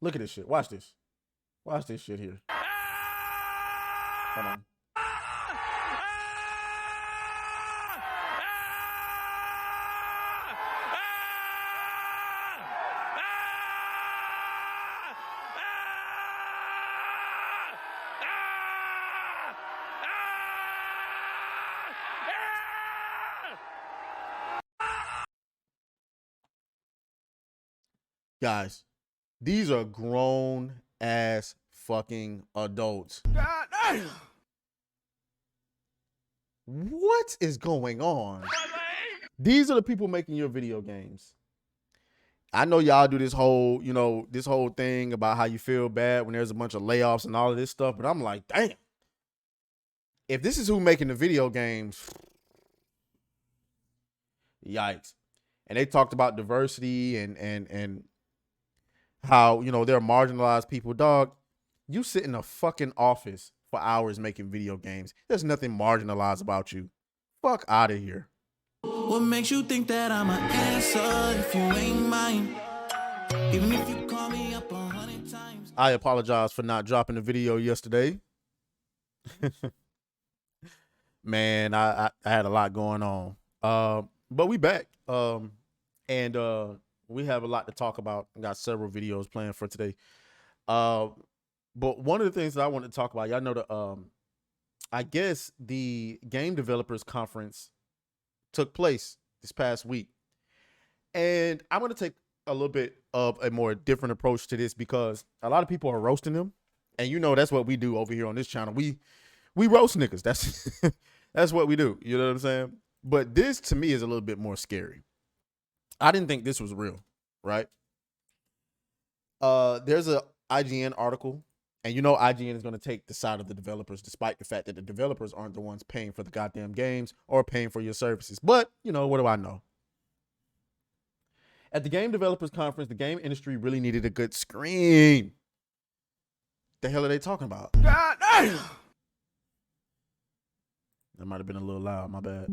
Look at this shit. Watch this. Watch this shit here. Hold on. Guys, these are grown ass fucking adults. God damn. What is going on? These are the people making your video games. I know y'all do this whole, this whole thing about how you feel bad when there's a bunch of layoffs and all of this stuff, but I'm like, damn. If this is who making the video games, yikes. And they talked about diversity and how, they're marginalized people. Dog, you sit in a fucking office for hours making video games. There's nothing marginalized about you. Fuck out of here. What makes you think that I'm an answer if you ain't mine? Even if you call me up 100 times. I apologize for not dropping the video yesterday. Man, I had a lot going on. But we back. And we have a lot to talk about. I got several videos planned for today. But one of the things that I wanted to talk about, y'all know I guess the Game Developers Conference took place this past week. And I'm going to take a little bit of a more different approach to this because a lot of people are roasting them. And that's what we do over here on this channel. We roast niggas. That's what we do. You know what I'm saying? But this to me is a little bit more scary. I didn't think this was real, right? There's a IGN article, and IGN is going to take the side of the developers, despite the fact that the developers aren't the ones paying for the goddamn games or paying for your services. But, what do I know? At the Game Developers Conference, the game industry really needed a good scream. The hell are they talking about? God damn! That might have been a little loud, my bad.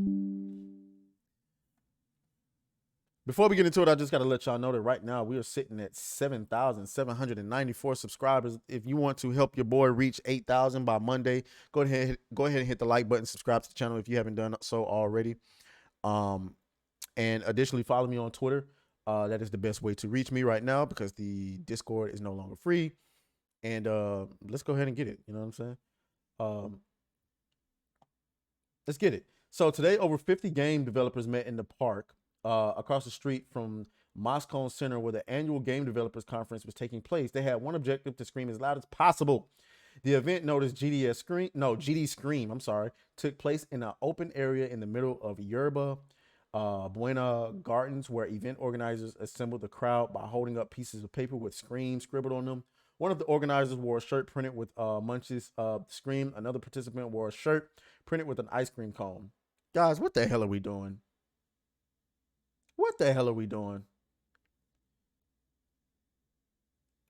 Before we get into it, I just got to let y'all know that right now we are sitting at 7,794 subscribers. If you want to help your boy reach 8,000 by Monday, go ahead and hit the like button, subscribe to the channel if you haven't done so already. And additionally, follow me on Twitter. That is the best way to reach me right now because the Discord is no longer free. And let's go ahead and get it. You know what I'm saying? Let's get it. So today, over 50 game developers met in the park across the street from Moscone Center, where the annual Game Developers Conference was taking place. They had one objective: to scream as loud as possible. The event, known as GD Scream, took place in an open area in the middle of Yerba Buena Gardens, where event organizers assembled the crowd by holding up pieces of paper with "Scream" scribbled on them. One of the organizers wore a shirt printed with Munch's Scream. Another participant wore a shirt printed with an ice cream cone. Guys, what the hell are we doing? What the hell are we doing?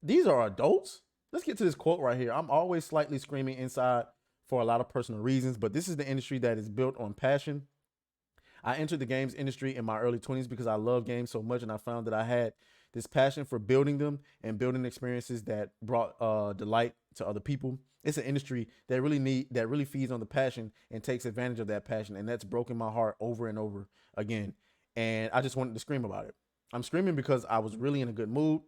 These are adults? Let's get to this quote right here. I'm always slightly screaming inside for a lot of personal reasons, but this is the industry that is built on passion. I entered the games industry in my early 20s because I love games so much, and I found that I had this passion for building them and building experiences that brought delight to other people. It's an industry that really feeds on the passion and takes advantage of that passion, and that's broken my heart over and over again. And I just wanted to scream about it. I'm screaming because I was really in a good mood.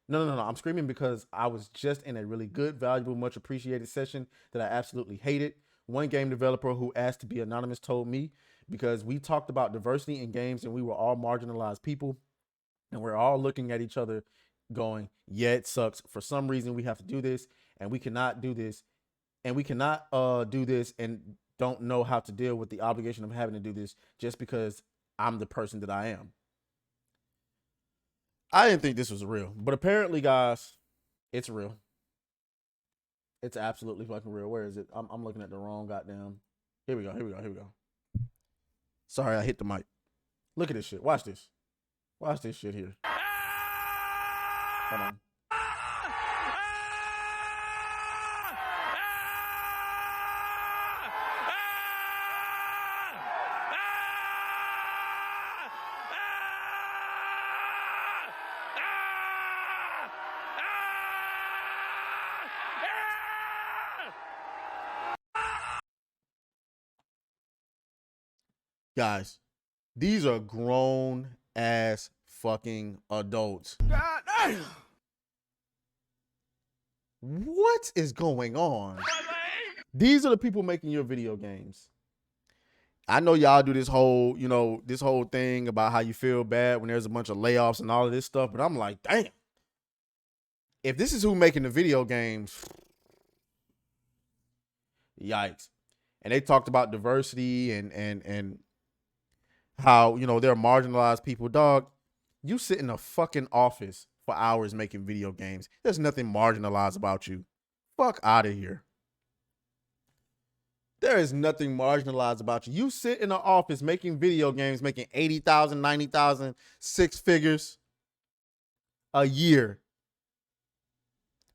No. I'm screaming because I was just in a really good, valuable, much appreciated session that I absolutely hated. One game developer who asked to be anonymous told me, because we talked about diversity in games and we were all marginalized people, and we're all looking at each other going, yeah, it sucks. For some reason, we have to do this, and we cannot do this. And we cannot do this and don't know how to deal with the obligation of having to do this just because I'm the person that I am. I didn't think this was real, but apparently, guys, it's real. It's absolutely fucking real. Where is it? I'm looking at the wrong goddamn. Here we go. Sorry, I hit the mic. Look at this shit. Watch this. Watch this shit here. Hold on. Guys, these are grown ass fucking adults. God damn. What is going on? These are the people making your video games. I know y'all do this whole, this whole thing about how you feel bad when there's a bunch of layoffs and all of this stuff, but I'm like, damn. If this is who making the video games, yikes. And they talked about diversity and how, they're marginalized people. Dog, you sit in a fucking office for hours making video games. There's nothing marginalized about you. Fuck out of here. There is nothing marginalized about you. You sit in an office making video games, making 80,000, 90,000, six figures a year.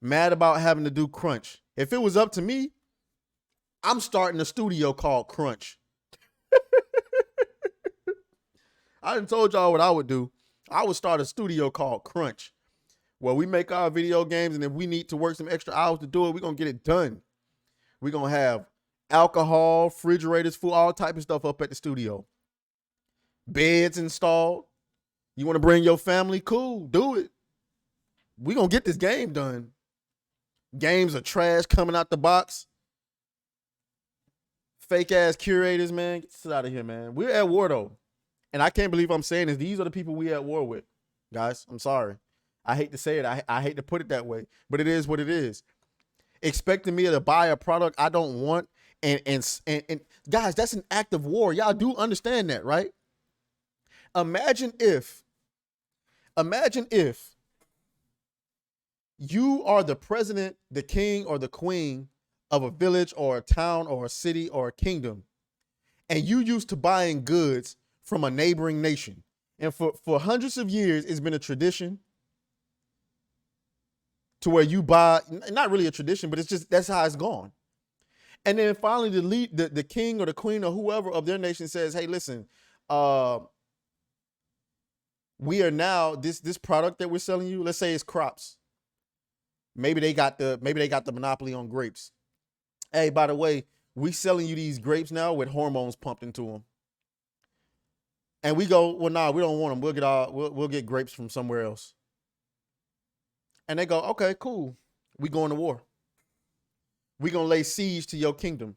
Mad about having to do crunch. If it was up to me, I'm starting a studio called Crunch. I done told y'all what I would do. I would start a studio called Crunch, where we make our video games, and if we need to work some extra hours to do it, we're going to get it done. We're going to have alcohol, refrigerators, food, all type of stuff up at the studio. Beds installed. You want to bring your family? Cool, do it. We're going to get this game done. Games are trash coming out the box. Fake ass curators, man. Get this out of here, man. We're at war though. And I can't believe I'm saying this. These are the people we at war with. Guys, I'm sorry. I hate to say it. I hate to put it that way. But it is what it is. Expecting me to buy a product I don't want. And guys, that's an act of war. Y'all do understand that, right? Imagine if you are the president, the king, or the queen of a village or a town or a city or a kingdom, and you used to buying goods from a neighboring nation. And for hundreds of years, it's been a tradition to where you buy, not really a tradition, but it's just, that's how it's gone. And then finally the king or the queen or whoever of their nation says, hey, listen, we are now, this product that we're selling you, let's say it's crops. Maybe they got the monopoly on grapes. Hey, by the way, we selling you these grapes now with hormones pumped into them. And we go, well, nah, we don't want them. We'll get grapes from somewhere else. And they go, okay, cool. We going to war. We gonna lay siege to your kingdom.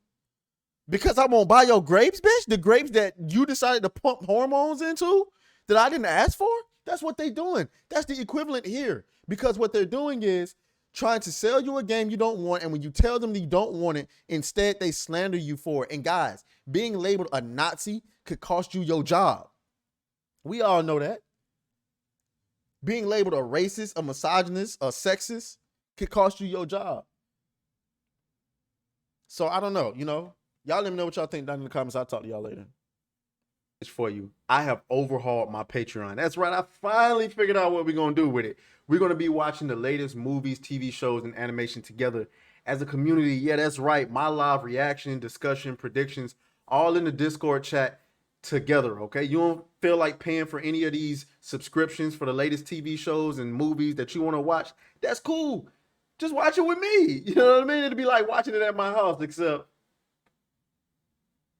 Because I won't buy your grapes, bitch. The grapes that you decided to pump hormones into that I didn't ask for. That's what they doing. That's the equivalent here. Because what they're doing is trying to sell you a game you don't want, and when you tell them you don't want it, instead they slander you for it. And guys, being labeled a Nazi could cost you your job. We all know that. Being labeled a racist, a misogynist, a sexist could cost you your job. So I don't know, y'all let me know what y'all think down in the comments. I'll talk to y'all later. It's for you. I have overhauled my Patreon. That's right. I finally figured out what we're going to do with it. We're going to be watching the latest movies, TV shows, and animation together as a community. Yeah, that's right. My live reaction, discussion, predictions, all in the Discord chat together, okay? You don't feel like paying for any of these subscriptions for the latest TV shows and movies that you want to watch? That's cool. Just watch it with me. You know what I mean? It'd be like watching it at my house, except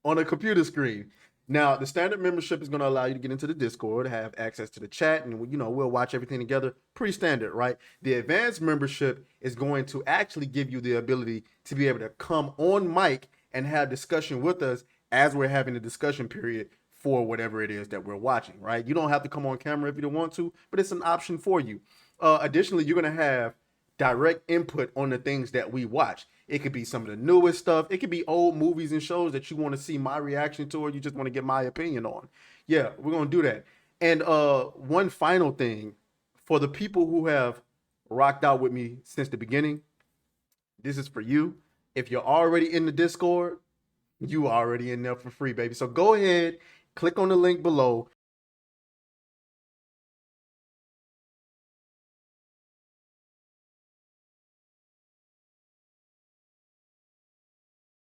on a computer screen. Now, the standard membership is going to allow you to get into the Discord, have access to the chat, and we'll watch everything together. Pretty standard, right? The advanced membership is going to actually give you the ability to be able to come on mic and have discussion with us as we're having a discussion period for whatever it is that we're watching, right? You don't have to come on camera if you don't want to, but it's an option for you. Additionally, you're going to have direct input on the things that we watch. It could be some of the newest stuff. It could be old movies and shows that you want to see my reaction to, or you just want to get my opinion on. Yeah, we're going to do that. And one final thing, for the people who have rocked out with me since the beginning, this is for you. If you're already in the Discord, you already in there for free, baby. So go ahead, click on the link below,